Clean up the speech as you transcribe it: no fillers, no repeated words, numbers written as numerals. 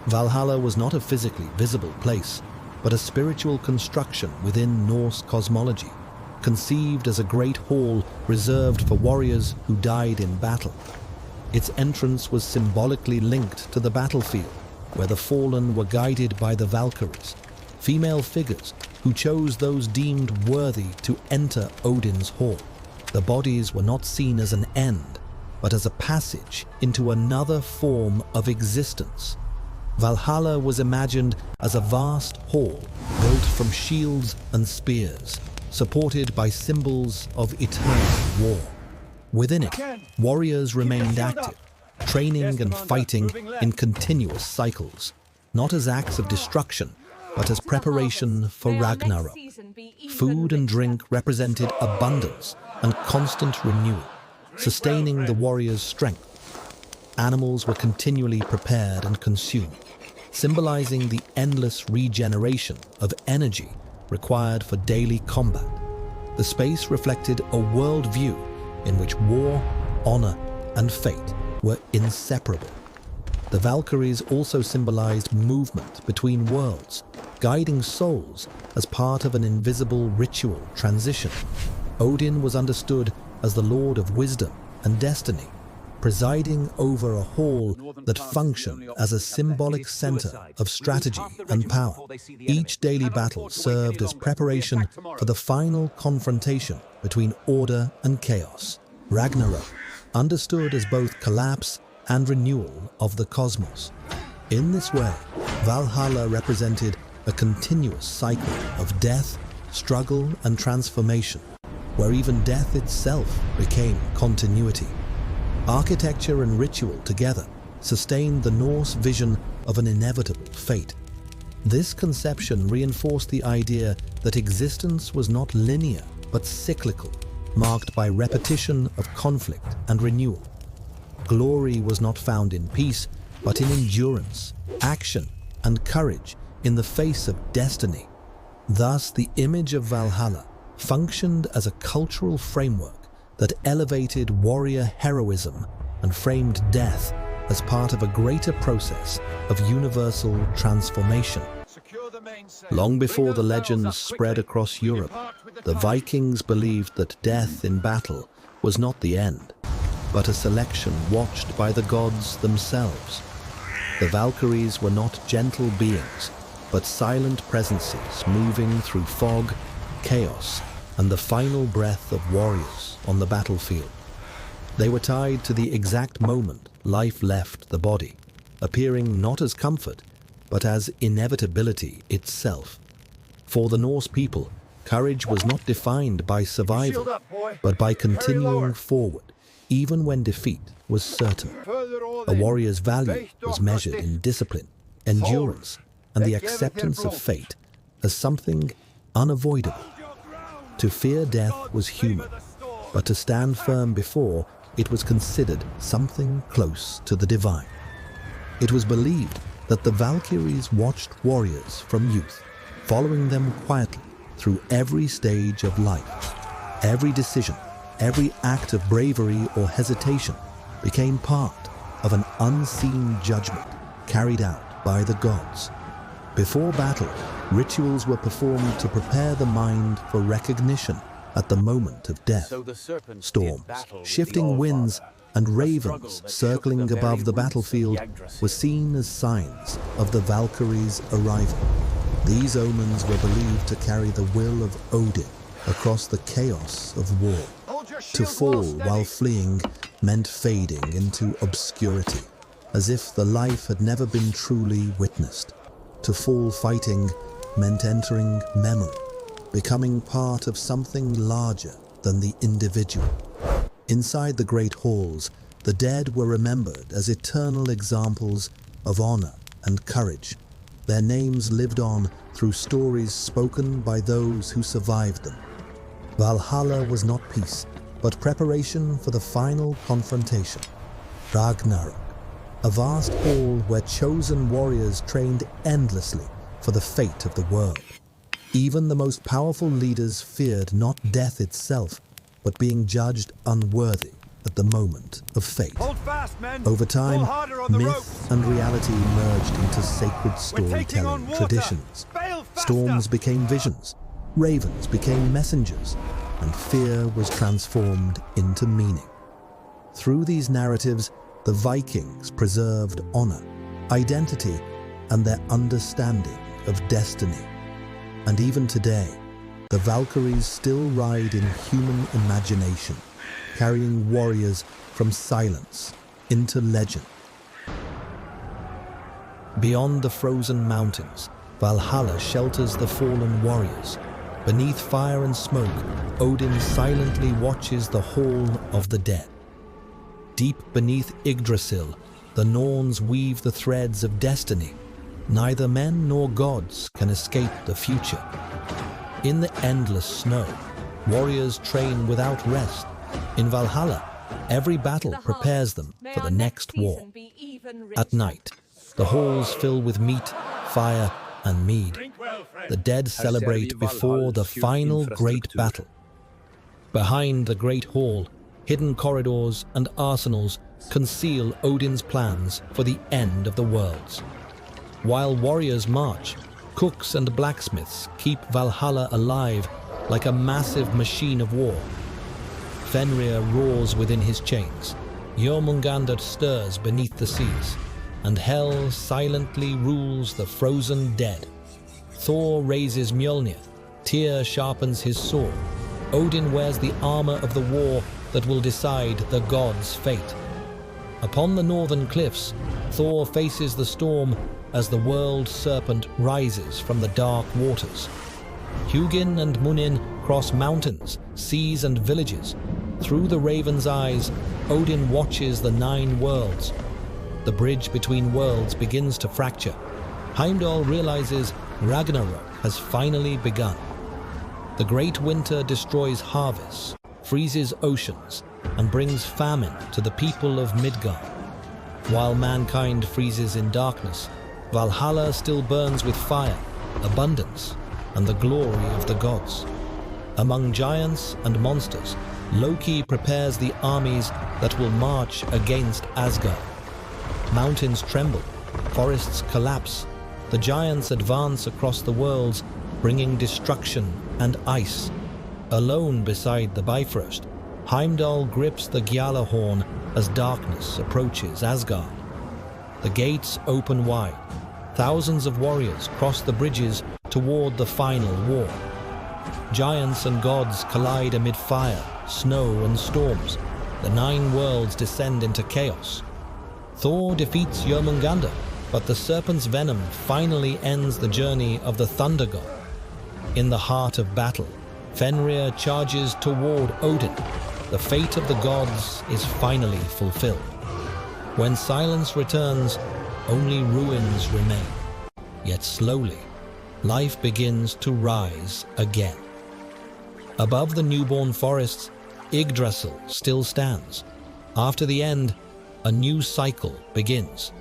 Valhalla was not a physically visible place, but a spiritual construction within Norse cosmology, conceived as a great hall reserved for warriors who died in battle. Its entrance was symbolically linked to the battlefield, where the fallen were guided by the Valkyries, female figures who chose those deemed worthy to enter Odin's hall. The bodies were not seen as an end, but as a passage into another form of existence. Valhalla was imagined as a vast hall built from shields and spears, supported by symbols of eternal war. Within it, warriors remained active, training and fighting in continuous cycles, not as acts of destruction, but as preparation for Ragnarok. Food and drink represented abundance and constant renewal, sustaining the warriors' strength. Animals were continually prepared and consumed, symbolizing the endless regeneration of energy required for daily combat. The space reflected a worldview in which war, honor, and fate were inseparable. The Valkyries also symbolized movement between worlds, guiding souls as part of an invisible ritual transition. Odin was understood as the Lord of Wisdom and Destiny, presiding over a hall that functioned as a symbolic center of strategy and power. Each daily battle served as preparation for the final confrontation between order and chaos. Ragnarok, understood as both collapse and renewal of the cosmos. In this way, Valhalla represented a continuous cycle of death, struggle, and transformation, where even death itself became continuity. Architecture and ritual together sustained the Norse vision of an inevitable fate. This conception reinforced the idea that existence was not linear but cyclical, marked by repetition of conflict and renewal. Glory was not found in peace, but in endurance, action, and courage in the face of destiny. Thus, the image of Valhalla functioned as a cultural framework that elevated warrior heroism and framed death as part of a greater process of universal transformation. Long before the legends spread across Europe, the Vikings believed that death in battle was not the end, but a selection watched by the gods themselves. The Valkyries were not gentle beings, but silent presences moving through fog, chaos, and the final breath of warriors on the battlefield. They were tied to the exact moment life left the body, appearing not as comfort, but as inevitability itself. For the Norse people, courage was not defined by survival, but by continuing forward, even when defeat was certain. A warrior's value was measured in discipline, endurance, and the acceptance of fate as something unavoidable. To fear death was human, but to stand firm before it was considered something close to the divine. It was believed that the Valkyries watched warriors from youth, following them quietly through every stage of life. Every decision, every act of bravery or hesitation became part of an unseen judgment carried out by the gods. Before battle, rituals were performed to prepare the mind for recognition at the moment of death. Storms, shifting winds, and ravens circling above the battlefield were seen as signs of the Valkyries' arrival. These omens were believed to carry the will of Odin across the chaos of war. To fall while fleeing meant fading into obscurity, as if the life had never been truly witnessed. To fall fighting meant entering memory, becoming part of something larger than the individual. Inside the great halls, the dead were remembered as eternal examples of honor and courage. Their names lived on through stories spoken by those who survived them. Valhalla was not peace, but preparation for the final confrontation. Ragnarok, a vast hall where chosen warriors trained endlessly for the fate of the world. Even the most powerful leaders feared not death itself, but being judged unworthy. at the moment of fate. Hold fast, men. Over time, Pull harder on the myth ropes. and reality merged into sacred taking on storytelling water. traditions. Bail faster. Storms became visions, ravens became messengers, and fear was transformed into meaning. Through these narratives, the Vikings preserved honor, identity, and their understanding of destiny. And even today, the Valkyries still ride in human imagination, carrying warriors from silence into legend. Beyond the frozen mountains, Valhalla shelters the fallen warriors. Beneath fire and smoke, Odin silently watches the Hall of the Dead. Deep beneath Yggdrasil, the Norns weave the threads of destiny. Neither men nor gods can escape the future. In the endless snow, warriors train without rest. In Valhalla, every battle prepares them for the next war. At night, the halls fill with meat, fire, and mead. The dead celebrate before the final great battle. Behind the great hall, hidden corridors and arsenals conceal Odin's plans for the end of the worlds. While warriors march, cooks and blacksmiths keep Valhalla alive like a massive machine of war. Fenrir roars within his chains, Jormungandr stirs beneath the seas, and Hel silently rules the frozen dead. Thor raises Mjolnir, Tyr sharpens his sword. Odin wears the armor of the war that will decide the gods' fate. Upon the northern cliffs, Thor faces the storm as the world serpent rises from the dark waters. Hugin and Munin cross mountains, seas and villages. Through the raven's eyes, Odin watches the 9 worlds. The bridge between worlds begins to fracture. Heimdall realizes Ragnarök has finally begun. The great winter destroys harvests, freezes oceans, and brings famine to the people of Midgard. While mankind freezes in darkness, Valhalla still burns with fire, abundance, and the glory of the gods. Among giants and monsters, Loki prepares the armies that will march against Asgard. Mountains tremble, forests collapse, the giants advance across the worlds, bringing destruction and ice. Alone beside the Bifrost, Heimdall grips the Gjallarhorn as darkness approaches Asgard. The gates open wide. Thousands of warriors cross the bridges toward the final war. Giants and gods collide amid fire, snow, and storms. The 9 worlds descend into chaos. Thor defeats Jormungandr, but the serpent's venom finally ends the journey of the Thunder God. In the heart of battle, Fenrir charges toward Odin. The fate of the gods is finally fulfilled. When silence returns, only ruins remain. Yet slowly, life begins to rise again. Above the newborn forests, Yggdrasil still stands. After the end, a new cycle begins.